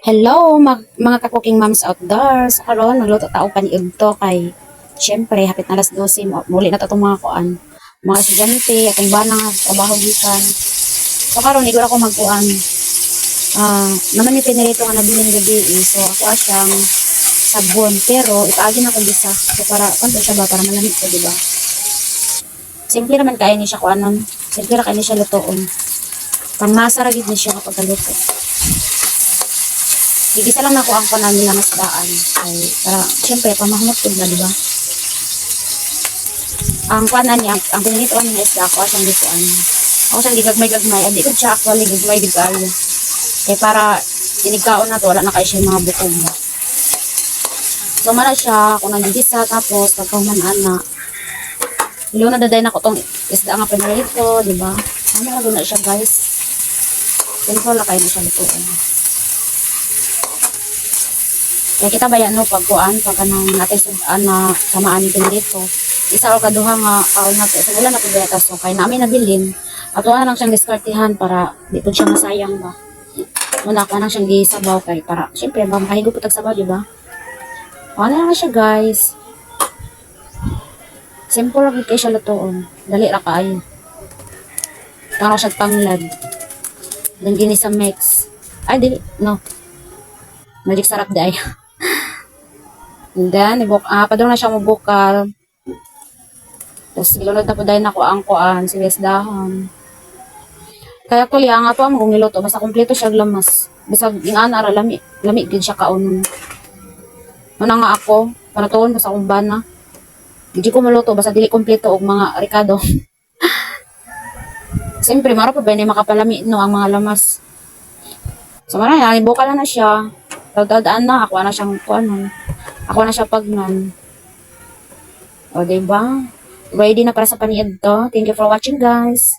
Hello, mga ka-cooking moms out there. So, karon magluto tao paniud to kay syempre hapit na alas 12 muli na to itong mga kuan. Mga estudyante atong bana nga trabaho gikan. So karon igura ko magkuan. Naman ni pinirito nga nabiling gabi so ako siyang sabon pero ipaagi na kung bisa. So para kanto siya ba para malamig ko, di ba? Simple naman kaya ni siya kuanon. Simple ra kaya ni siya lutoon. Pangmasa ra gid ni siya kapag luto. Igisa lang nakuha ko namin na masdaan. Ay, para, syempre, pamahumot ko na, di ba? Ang kuanan niya, ang pinilituan niya isda ako, siyang lituan. Ako siyang gigagmay-gagmay. Hindi ko siya actually gigmay-gigmay. Kaya para, tinigkaon na to, wala na kayo siya mga bukog. So, mara siya, kung nagigisa, tapos, pagkahuman na. Ilo na daday na ko tong isda nga pinilito, di ba? Ano na siya, guys? Simple na kayo na siya lituan. Kaya kita bayan no pagkuan pag kanang natin sudaan na samaan dito. Isa o kaduha nga kaon nato. So wala na pud beta so kay namin nabilin. Ato na lang siyang diskartehan para di pud siya masayang ba. Una ko nang siyang gisabaw kay para syempre ba makahigo pud tag sabaw di ba? Ano na siya guys. Simple lang kay siya lutoon. Dali ra kaayo. Tara siya tanglad. Dan gini sa mix. Ay dili no. Magic sarap day. And then, padung na siya mabukal. Tapos, ilunod na po dahil na ko ang kuan, sibes dahon. Kaya ko liya nga to, kung niluto, basta kompleto siya lamas. Basta, yung ara, lami din siya kaunon. Muna nga ako, para tuon, basta kung bana. Hindi ko maluto, basta dili kompleto og mga ricado. Siyempre, mara po ba na makapalami no, ang mga lamas. So, maraya, bukal na siya. Tawdaan na, ako na siyang kuanon. Ako na siya pagnan. O, diba? Ready na para sa paniyad to. Thank you for watching, guys.